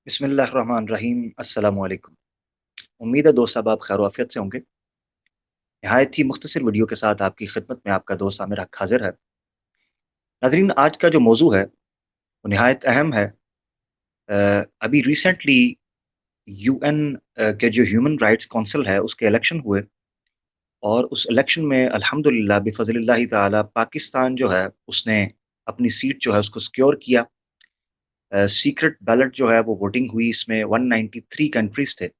बिस्मिल्लाहिर्रहमानिर्रहीम। अस्सलाम वालेकुम। उम्मीद है दोस्त साहब आप खैर आफियत से होंगे। नहायत ही मुख्तसर वीडियो के साथ आपकी खिदमत में आपका दोस्त आमिर हक हाजिर है। नाज़रीन, आज का जो मौजू है वो नहायत अहम है। अभी रिसेंटली यूएन के जो ह्यूमन राइट्स काउंसिल है उसके इलेक्शन हुए, और उस इलेक्शन में अल्हम्दुलिल्लाह बिफज़लिल्लाहि ताला पाकिस्तान जो है उसने अपनी सीट जो है उसको सिक्योर किया। सीक्रेट बैलेट जो है वो वोटिंग हुई, इसमें 193 कंट्रीज थे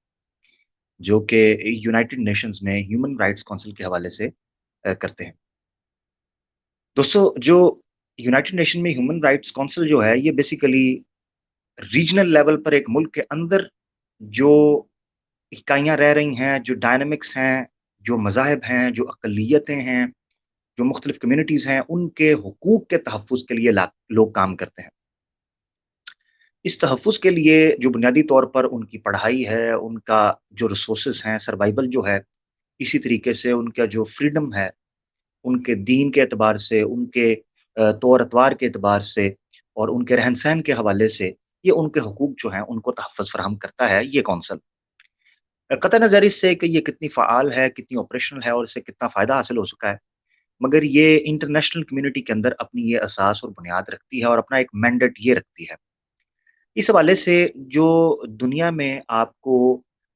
जो कि यूनाइटेड नेशंस में ह्यूमन राइट्स काउंसिल के हवाले से करते हैं। दोस्तों, जो यूनाइटेड नेशन में ह्यूमन राइट्स काउंसिल जो है ये बेसिकली रीजनल लेवल पर एक मुल्क के अंदर जो इकाइयाँ रह रही हैं, जो डायनामिक्स हैं, जो मज़ाहिब हैं, जो अक़लियतें हैं, जो मुख्तलिफ कम्युनिटीज़ हैं, उनके हुकूक के तहफ़्फ़ुज़ के लिए लोग काम करते हैं। इस तहफ़्फ़ुज़ के लिए जो बुनियादी तौर पर उनकी पढ़ाई है, उनका जो रिसोर्सेज़ हैं, सर्वाइवल जो है, इसी तरीके से उनका जो फ्रीडम है, उनके दीन के एतबार से, उनके तौर-अतवार के एतबार से और उनके रहन-सहन के हवाले से, ये उनके हुकूक जो हैं, उनको तहफ़्फ़ुज़ फ़राहम करता है ये कौंसल। कतई नज़र इससे कि ये कितनी फ़आल है, कितनी ऑपरेशनल है और इससे कितना फ़ायदा हासिल हो चुका है, मगर ये इंटरनेशनल कम्युनिटी के अंदर अपनी ये असास और बुनियाद रखती है और अपना एक मैंडेट ये रखती है। इस हवाले से जो दुनिया में आपको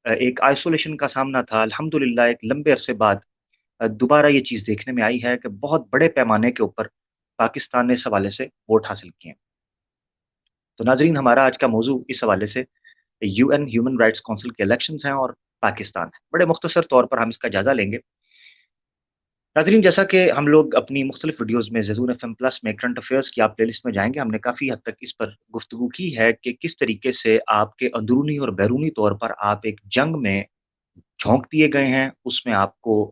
एक आइसोलेशन का सामना था, अल्हम्दुलिल्लाह एक लंबे अरसे बाद दोबारा ये चीज़ देखने में आई है कि बहुत बड़े पैमाने के ऊपर पाकिस्तान ने इस हवाले से वोट हासिल किए हैं। तो नाज़रीन, हमारा आज का मौज़ू इस हवाले से यूएन ह्यूमन राइट्स काउंसिल के इलेक्शंस हैं और पाकिस्तान है। बड़े मुख्तसर तौर पर हम इसका जायज़ा लेंगे। नाज़रीन, जैसा कि हम लोग अपनी मुख्तलिफ वीडियोज़ में ज़ेज़ून एफ़एम प्लस में करंट अफ़ेयर्स की आप प्लेलिस्ट में जाएँगे, हमने काफ़ी हद तक इस पर गुफ्तगू की है कि किस तरीके से आपके अंदरूनी और बैरूनी तौर पर आप एक जंग में झोंक दिए गए हैं, उसमें आपको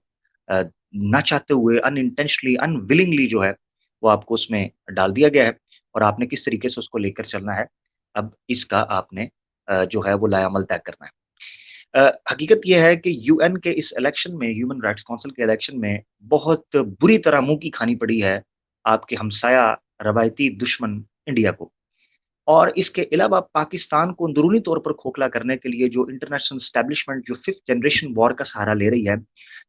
अ, ना चाहते हुए अनइंटेंशनली, अनविलिंगली जो है, वो आपको उसमें डाल दिया गया है और आपने किस तरीके से उसको लेकर चलना है, अब इसका आपने जो है वो लाएअमल तय करना है। हकीकत ये है कि यूएन के इस इलेक्शन में, ह्यूमन राइट्स काउंसिल के इलेक्शन में बहुत बुरी तरह मुँह की खानी पड़ी है आपके हमसाया रवायती दुश्मन इंडिया को। और इसके अलावा पाकिस्तान को अंदरूनी तौर पर खोखला करने के लिए जो इंटरनेशनल एस्टेब्लिशमेंट जो फिफ्थ जनरेशन वॉर का सहारा ले रही है,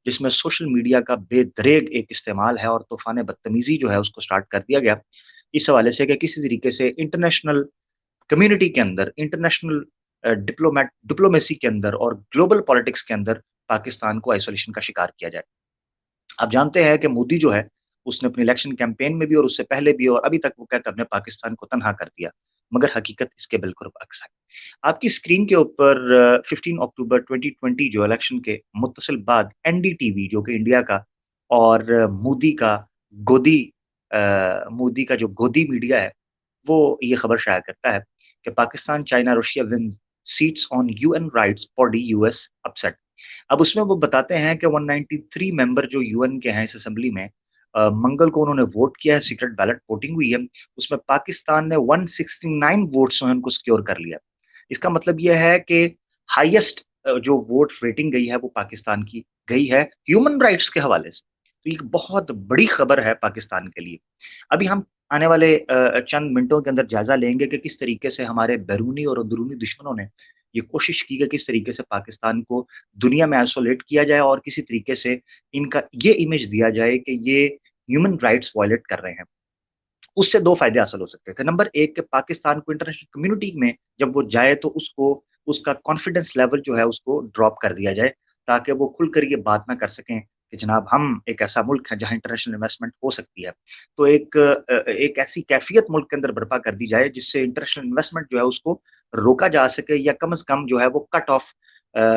जिसमें सोशल मीडिया का बेदरेग एक इस्तेमाल है और तूफ़ान बदतमीज़ी जो है उसको स्टार्ट कर दिया गया। इस हवाले से कि किसी तरीके से इंटरनेशनल कम्युनिटी के अंदर, इंटरनेशनल डिप्लोमेसी के अंदर और ग्लोबल पॉलिटिक्स के अंदर पाकिस्तान को आइसोलेशन का शिकार किया जाए। आप जानते हैं कि मोदी जो है, उसने अपने इलेक्शन कैंपेन में भी और उससे पहले भी और अभी तक वो कहता है हमने पाकिस्तान को तन्हा कर दिया, मगर हकीकत इसके बिल्कुल अक्स है। आपकी स्क्रीन के ऊपर 15 अक्टूबर 2020 जो इलेक्शन के मुत्तसिल बाद एनडीटीवी जो कि इंडिया का और मोदी का जो गोदी मीडिया है, वो ये खबर शाया करता है कि Pakistan, China, Russia wins seats on UN rights body US upset. अब उसमें वो बताते हैं कि 193 मेंबर जो यूएन के हैं इस असेंबली में, मंगल को उन्होंने वोट किया है, सीक्रेट बैलेट वोटिंग हुई है। उसमें पाकिस्तान ने 169 वोट्स जो है उनको सिक्योर कर लिया। इसका मतलब ये है कि हाईएस्ट जो वोट रेटिंग गई है वो पाकिस्तान की गई है ह्यूमन राइट्स के हवाले से। तो ये एक बहुत बड़ी खबर है पाकिस्तान के लिए। अभी हम आने वाले चंद मिनटों के अंदर जायज़ा लेंगे कि किस तरीके से हमारे बैरूनी और अंदरूनी दुश्मनों ने ये कोशिश की कि किस तरीके से पाकिस्तान को दुनिया में आइसोलेट किया जाए और किसी तरीके से इनका ये इमेज दिया जाए कि ये ह्यूमन राइट्स वायलेट कर रहे हैं। उससे 2 फ़ायदे हासिल हो सकते थे। नंबर 1 कि पाकिस्तान को इंटरनेशनल कम्युनिटी में जब वो जाए तो उसको उसका कॉन्फिडेंस लेवल जो है उसको ड्रॉप कर दिया जाए, ताकि वो खुलकर ये बात ना कर सकें कि जनाब हम एक ऐसा मुल्क है जहाँ इंटरनेशनल इन्वेस्टमेंट हो सकती है। तो एक ऐसी कैफ़ियत मुल्क के अंदर बर्पा कर दी जाए जिससे इंटरनेशनल इन्वेस्टमेंट जो है उसको रोका जा सके या कम से कम जो है वो कट ऑफ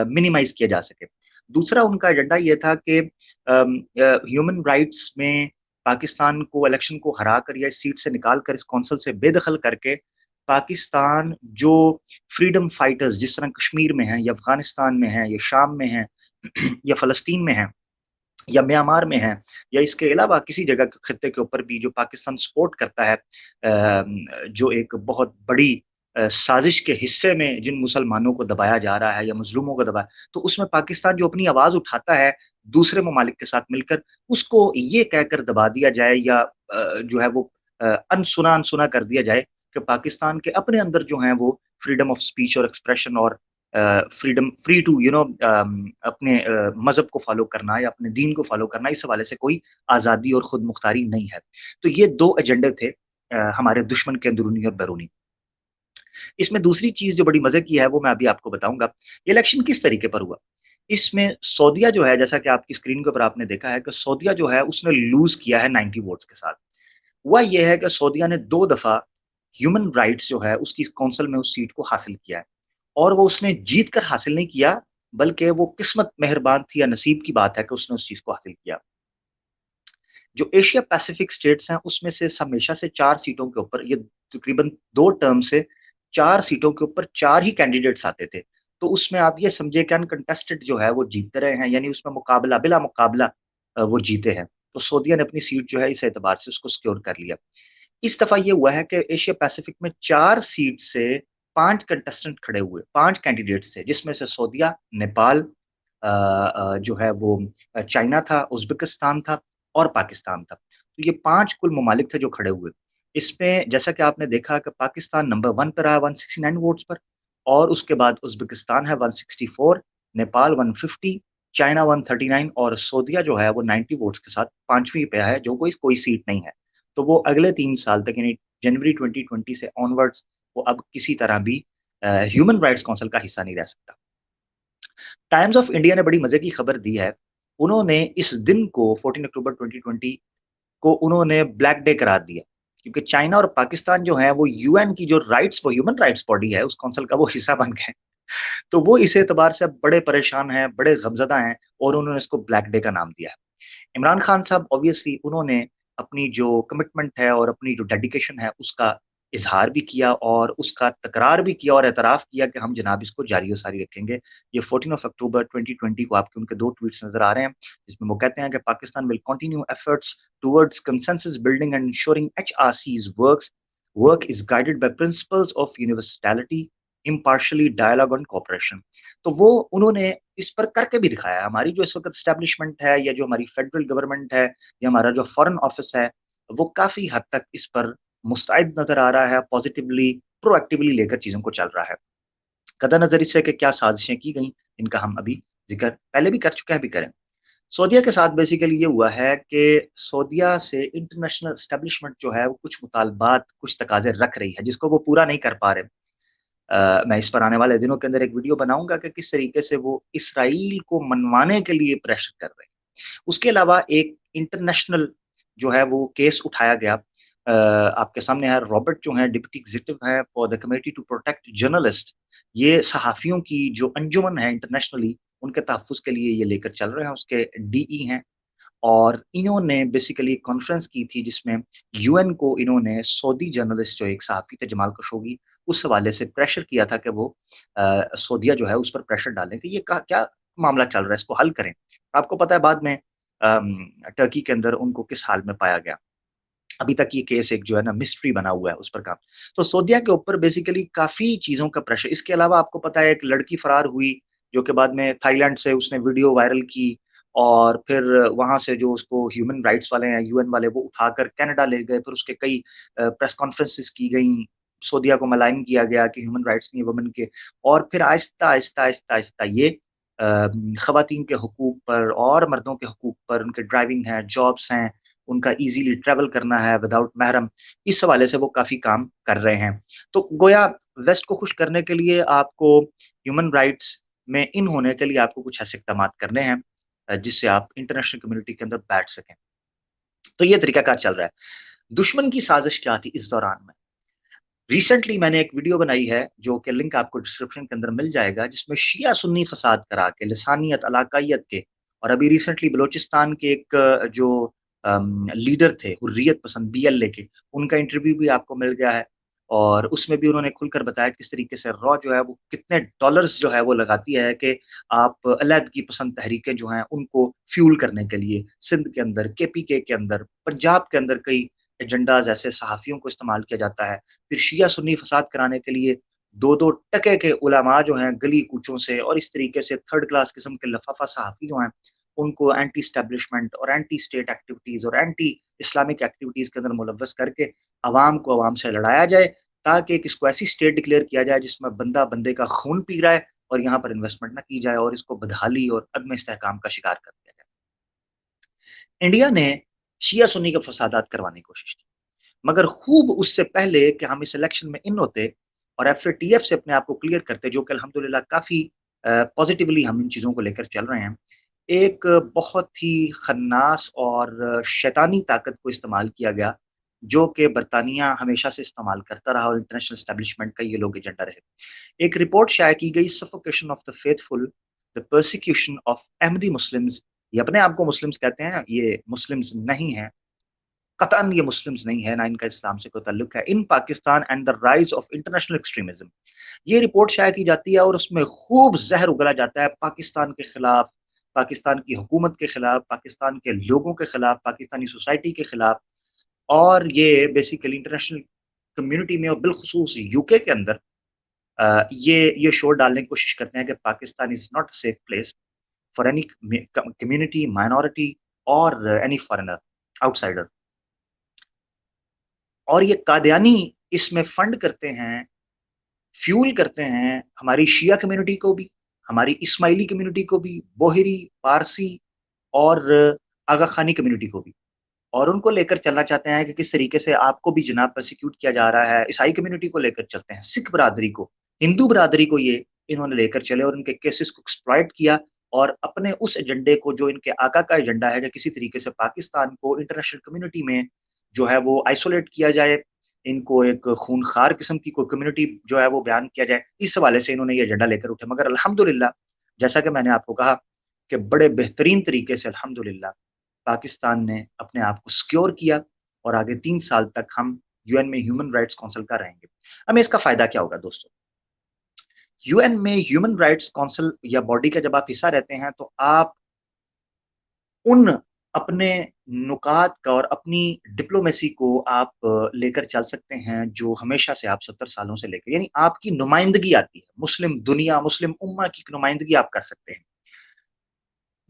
मिनिमाइज़ किया जा सके। दूसरा उनका एजेंडा ये था कि ह्यूमन राइट्स में पाकिस्तान को इलेक्शन को हराकर या इस सीट से निकाल कर इस कौंसल से बेदखल करके पाकिस्तान जो फ्रीडम फाइटर्स जिस तरह कश्मीर में हैं या अफ़गानिस्तान में हैं या शाम में हैं या फ़लस्तीन में हैं, یا म्यांमार में हैं, या इसके अलावा किसी जगह के खत्ते के ऊपर भी जो पाकिस्तान सपोर्ट करता है, जो एक बहुत बड़ी साजिश के हिस्से में जिन मुसलमानों को दबाया जा रहा है या मजलूमों को दबाया, तो उसमें पाकिस्तान जो अपनी आवाज़ उठाता है दूसरे ममालिक के साथ मिलकर, उसको ये कहकर दबा दिया जाए या जो है वो अनसुना अनसुना कर दिया जाए कि पाकिस्तान के अपने अंदर जो है वो फ्रीडम ऑफ स्पीच और एक्सप्रेशन और फ्रीडम फ्री टू अपने मजहब को फॉलो करना या अपने दीन को फॉलो करना, इस हवाले से कोई आज़ादी और खुद मुख्तारी नहीं है। तो ये दो एजेंडे थे हमारे दुश्मन के अंदरूनी और बैरूनी। इसमें दूसरी चीज जो बड़ी मजे की है वो मैं अभी आपको बताऊंगा। ये इलेक्शन किस तरीके पर हुआ, इसमें सऊदिया जो है, जैसा कि आपकी स्क्रीन के ऊपर आपने देखा है कि सऊदिया जो है उसने लूज किया है 90 वोट्स के साथ। हुआ ये है कि सऊदिया ने 2 दफा ह्यूमन राइट्स जो है उसकी काउंसिल में उस सीट को हासिल किया है, और वो उसने जीत कर हासिल नहीं किया, बल्कि वो किस्मत मेहरबान थी या नसीब की बात है कि उसने उस चीज को हासिल किया। जो एशिया पैसिफिक स्टेट्स हैं उसमें से हमेशा से 4 सीटों के ऊपर, ये तकरीबन 2 टर्म से 4 सीटों के ऊपर 4 ही कैंडिडेट्स आते थे। तो उसमें आप ये समझिए कि अनकंटेस्टेड जो है वो जीतते रहे हैं, यानी उसमें मुकाबला बिला मुकाबला वो जीते हैं। तो सऊदिया ने अपनी सीट जो है इस एतबार से उसको सिक्योर कर लिया। इस दफा ये हुआ है कि एशिया पैसिफिक में 4 सीट से 5 कंटेस्टेंट खड़े हुए, 5 कैंडिडेट थे, जिसमें से सऊदिया, नेपाल, जो है वो चाइना था, उज्बेकिस्तान था और पाकिस्तान था। तो ये 5 कुल ममालिक थे जो खड़े हुए। इसमें जैसा कि आपने देखा कि पाकिस्तान नंबर 1 पर रहा 169 वोट्स पर, और उसके बाद उज्बेकिस्तान है 164, नेपाल 150, चाइना 139 और सऊदिया जो है वो 90 वोट्स के साथ 5वीं पे है, जो कोई सीट नहीं है। तो वो अगले 3 साल तक, यानी जनवरी 2020 से ऑनवर्ड्स, वो अब किसी तरह भी ह्यूमन राइट्स काउंसिल का हिस्सा नहीं रह सकता। टाइम्स ऑफ इंडिया ने बड़ी मजे की खबर दी है। उन्होंने इस दिन को 14 अक्टूबर 2020 को उन्होंने ब्लैक डे करार दिया, क्योंकि चाइना और पाकिस्तान जो है वो यूएन की जो राइट्स, वो ह्यूमन राइट्स बॉडी है, उस काउंसिल का वो हिस्सा बन गए। तो वो इस एतबार से अब बड़े परेशान हैं, बड़े गमजदा हैं, और उन्होंने इसको ब्लैक डे का नाम दिया है। इमरान खान साहब ऑब्वियसली उन्होंने अपनी जो कमिटमेंट है और अपनी जो डेडिकेशन है उसका इजहार भी किया और उसका तकरार भी किया और एतराफ़ किया कि हम जनाब इसको जारी व सारी रखेंगे। ये 14 अक्टूबर 2020 को आपके उनके 2 ट्वीट्स नज़र आ रहे हैं, जिसमें वो कहते हैं कि Pakistan will continue efforts towards consensus building and ensuring एचआरसीज़ work is guided by principles of universality, impartiality dialogue and cooperation. तो वो उन्होंने इस पर करके भी दिखाया है। हमारी जो इस वक़्त एस्टेब्लिशमेंट है या जो हमारी फेडरल गवर्नमेंट है या हमारा जो फॉरेन ऑफिस है, वो काफ़ी हद तक इस पर मुस्तैद नज़र आ रहा है, पॉज़िटिवली, प्रोएक्टिवली लेकर चीज़ों को चल रहा है। कदर-नज़र इससे कि क्या साज़िशें की गईं, इनका हम अभी ज़िक्र पहले भी कर चुके हैं, अभी करें। सऊदीया के साथ बेसिकली ये हुआ है कि सऊदीया से इंटरनेशनल एस्टेब्लिशमेंट जो है, वो कुछ मुतालबात, कुछ तकाज़े रख रही है, जिसको वो पूरा नहीं कर पा रहे। मैं इस पर आने वाले दिनों के अंदर एक वीडियो बनाऊँगा कि किस तरीके से वो इसराइल को मनवाने के लिए प्रेशर कर रहे हैं। उसके अलावा एक इंटरनेशनल जो है वो केस उठाया गया, आपके सामने है। रॉबर्ट जो हैं डिप्टी एग्जीक्यूटिव हैं for the committee to protect journalist, ये सहाफ़ियों की जो अंजुमन है इंटरनेशनली, उनके तहफ़्फ़ुज़ के लिए ये लेकर चल रहे हैं, उसके डीई हैं। और इन्होंने बेसिकली एक कॉन्फ्रेंस की थी जिसमें यूएन को इन्होंने सऊदी जर्नलिस्ट जो एक सहाफ़ी थे जमाल खशोगी, उस हवाले से प्रेशर किया था कि वो सऊदीया जो है उस पर प्रेशर डालें कि ये क्या मामला चल रहा है, इसको हल करें। आपको पता है बाद में टर्की के अंदर उनको किस हाल में पाया गया। अभी तक ये केस एक जो है ना मिस्ट्री बना हुआ है उस पर काम। तो सऊदीया के ऊपर बेसिकली काफ़ी चीज़ों का प्रेशर। इसके अलावा आपको पता है एक लड़की फरार हुई, जो कि बाद में थाईलैंड से उसने वीडियो वायरल की, और फिर वहाँ से जो उसको ह्यूमन राइट्स वाले हैं, यूएन वाले, वो उठाकर कनाडा ले गए। फिर उसके कई प्रेस कॉन्फ्रेंसेस की गईं, सऊदीया को मलाइन किया गया कि ह्यूमन राइट्स नहीं है वुमेन के। और फिर आहिस्ता-आहिस्ता ये ख़वातीन के हुकूक पर और मर्दों के हुकूक पर, उनके ड्राइविंग है, जॉब्स हैं, उनका ईज़िली ट्रैवल करना है विदाउट महरम, इस हवाले से वो काफ़ी काम कर रहे हैं। तो गोया वेस्ट को खुश करने के लिए आपको ह्यूमन राइट्स में इन होने के लिए आपको कुछ ऐसे इक़दामात करने हैं जिससे आप इंटरनेशनल कम्युनिटी के अंदर बैठ सकें। तो ये तरीक़ाकार चल रहा है। दुश्मन की साज़िश क्या थी इस दौरान में? रिसेंटली मैंने एक वीडियो बनाई है, जो कि लिंक आपको डिस्क्रिप्शन के अंदर मिल जाएगा, जिसमें शिया सुन्नी फसाद करा के, लिसानियत, अलाकाइयत के, और अभी रिसेंटली बलूचिस्तान के एक जो लीडर थे हुर्रियत पसंद बीएलए के, उनका इंटरव्यू भी आपको मिल गया है। اور اس میں بھی انہوں نے کھل کر بتایا کس طریقے سے را جو ہے وہ کتنے ڈالرز جو ہے وہ لگاتی ہے کہ آپ علیحدگی پسند تحریکیں جو ہیں ان کو فیول کرنے کے لیے سندھ کے اندر KPK کے اندر پنجاب کے اندر کئی ایجنڈاز ایسے صحافیوں کو استعمال کیا جاتا ہے، پھر شیعہ سنی فساد کرانے کے لیے دو دو ٹکے کے علماء جو ہیں گلی کوچوں سے اور اس طریقے سے تھرڈ کلاس قسم کے لفافہ صحافی جو ہیں ان کو اینٹی اسٹیبلشمنٹ اور اینٹی اسٹیٹ ایکٹیویٹیز اور اینٹی اسلامک ایکٹیویٹیز کے اندر ملوث کر کے عوام کو عوام سے لڑایا جائے، تاکہ اس کو ایسی اسٹیٹ ڈکلیئر کیا جائے جس میں بندہ بندے کا خون پی رہا ہے اور یہاں پر انویسٹمنٹ نہ کی جائے اور اس کو بدحالی اور عدم استحکام کا شکار کر دیا جائے۔ انڈیا نے شیعہ سنی کے فسادات کروانے کی کوشش کی، مگر خوب اس سے پہلے کہ ہم اس الیکشن میں ان ہوتے اور FATF سے اپنے آپ کو کلیئر کرتے، جو کہ الحمدللہ کافی پازیٹیولی ہم ان چیزوں کو لے کر چل رہے ہیں، ایک بہت ہی خناس اور شیطانی طاقت کو استعمال کیا گیا جو کہ برطانیہ ہمیشہ سے استعمال کرتا رہا اور انٹرنیشنل اسٹیبلشمنٹ کا یہ لوگ ایجنڈا رہے۔ ایک رپورٹ شائع کی گئی suffocation of the faithful, the persecution of Ahmadi Muslims, یہ اپنے آپ کو مسلمز کہتے ہیں، یہ مسلمز نہیں ہیں، قطعاً یہ مسلمز نہیں ہے، نہ ان کا اسلام سے کوئی تعلق ہے، in Pakistan and the rise of international extremism, یہ رپورٹ شائع کی جاتی ہے اور اس میں خوب زہر اگلا جاتا ہے پاکستان کے خلاف، پاکستان کی حکومت کے خلاف، پاکستان کے لوگوں کے خلاف، پاکستانی سوسائٹی کے خلاف، اور یہ بیسیکلی انٹرنیشنل کمیونٹی میں اور بالخصوص UK کے اندر یہ شور ڈالنے کی کوشش کرتے ہیں کہ Pakistan is not a safe place for any community minority اور اینی فارنر آؤٹ سائڈر، اور یہ قادیانی اس میں فنڈ کرتے ہیں، فیول کرتے ہیں ہماری شیعہ کمیونٹی کو بھی، ہماری اسماعیلی کمیونٹی کو بھی، بوہری، پارسی اور آغا خانی کمیونٹی کو بھی، اور ان کو لے کر چلنا چاہتے ہیں کہ کس طریقے سے آپ کو بھی جناب پرسیکیوٹ کیا جا رہا ہے، عیسائی کمیونٹی کو لے کر چلتے ہیں، سکھ برادری کو، ہندو برادری کو، یہ انہوں نے لے کر چلے اور ان کے کیسز کو ایکسپلائٹ کیا اور اپنے اس ایجنڈے کو جو ان کے آقا کا ایجنڈا ہے کہ کسی طریقے سے پاکستان کو انٹرنیشنل کمیونٹی میں جو ہے وہ آئسولیٹ کیا جائے، ان کو ایک خونخوار قسم کی کوئی کمیونٹی جو ہے وہ بیان کیا جائے، اس حوالے سے انہوں نے یہ ایجنڈا لے کر اٹھے، مگر الحمدللہ جیسا کہ میں نے آپ کو کہا کہ بڑے بہترین طریقے سے الحمدللہ پاکستان نے اپنے آپ کو سکیور کیا اور آگے 3 سال تک ہم UN میں ہیومن رائٹس کونسل کا رہیں گے۔ ہمیں اس کا فائدہ کیا ہوگا دوستو؟ UN میں ہیومن رائٹس کونسل یا باڈی کا جب آپ حصہ رہتے ہیں تو آپ ان اپنے نکات کا اور اپنی ڈپلومیسی کو آپ لے کر چل سکتے ہیں جو ہمیشہ سے آپ 70 سالوں سے لے کر، یعنی آپ کی نمائندگی آتی ہے، مسلم دنیا، مسلم امہ کی نمائندگی آپ کر سکتے ہیں،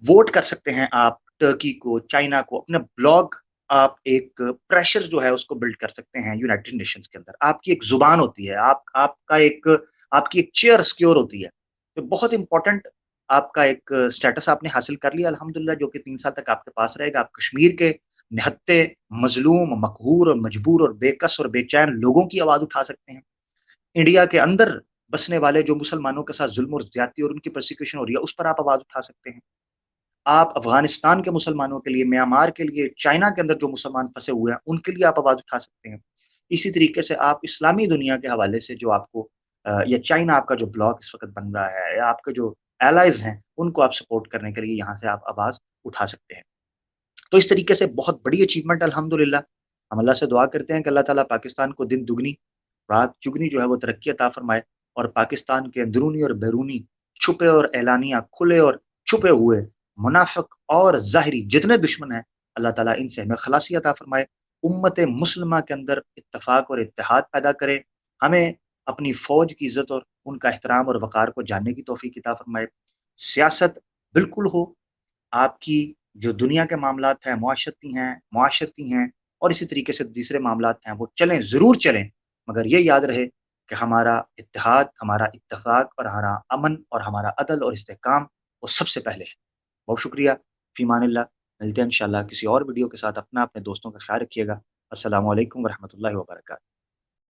ووٹ کر سکتے ہیں آپ ٹرکی کو، چائنا کو، اپنے بلاگ آپ ایک پریشر جو ہے اس کو بلڈ کر سکتے ہیں یونائٹڈ نیشنز کے اندر، آپ کی ایک زبان ہوتی ہے، آپ کی ایک چیئر سکیور ہوتی ہے، تو بہت امپورٹنٹ آپ کا ایک سٹیٹس آپ نے حاصل کر لیا الحمدللہ، جو کہ 3 سال تک آپ کے پاس رہے گا۔ آپ کشمیر کے نہتے، مظلوم، مقہور اور مجبور اور بے کس اور بے چین لوگوں کی آواز اٹھا سکتے ہیں۔ انڈیا کے اندر بسنے والے جو مسلمانوں کے ساتھ ظلم اور زیادتی اور ان کی پرسیکیوشن ہو رہی ہے اس پر آپ آواز اٹھا سکتے ہیں۔ آپ افغانستان کے مسلمانوں کے لیے، میانمار کے لیے، چائنا کے اندر جو مسلمان پھنسے ہوئے ہیں ان کے لیے آپ آواز اٹھا سکتے ہیں۔ اسی طریقے سے آپ اسلامی دنیا کے حوالے سے جو آپ کو یا چائنا آپ کا جو بلاک اس وقت بن رہا ہے یا آپ کے جو ایلائز ہیں ان کو آپ سپورٹ کرنے کے لیے یہاں سے آپ آواز اٹھا سکتے ہیں۔ تو اس طریقے سے بہت بڑی اچیومنٹ الحمدللہ، ہم اللہ سے دعا کرتے ہیں کہ اللہ تعالیٰ پاکستان کو دن دگنی رات چگنی جو ہے وہ ترقی عطا فرمائے، اور پاکستان کے اندرونی اور بیرونی چھپے اور اعلانیہ، کھلے اور چھپے ہوئے، منافق اور ظاہری جتنے دشمن ہیں اللہ تعالیٰ ان سے ہمیں خلاصی عطا فرمائے، امت مسلمہ کے اندر اتفاق اور اتحاد پیدا کرے، ہمیں اپنی فوج کی عزت اور ان کا احترام اور وقار کو جاننے کی توفیق عطا فرمائے، سیاست بالکل ہو، آپ کی جو دنیا کے معاملات ہیں معاشرتی ہیں اور اسی طریقے سے دوسرے معاملات ہیں وہ چلیں، ضرور چلیں، مگر یہ یاد رہے کہ ہمارا اتحاد، ہمارا اتفاق اور ہمارا امن اور ہمارا عدل اور استحکام وہ سب سے پہلے ہے۔ بہت شکریہ، فی امان اللہ، ملتے ہیں انشاءاللہ کسی اور ویڈیو کے ساتھ، اپنا اپنے دوستوں کا خیال رکھیے گا۔ السلام علیکم ورحمۃ اللہ وبرکاتہ۔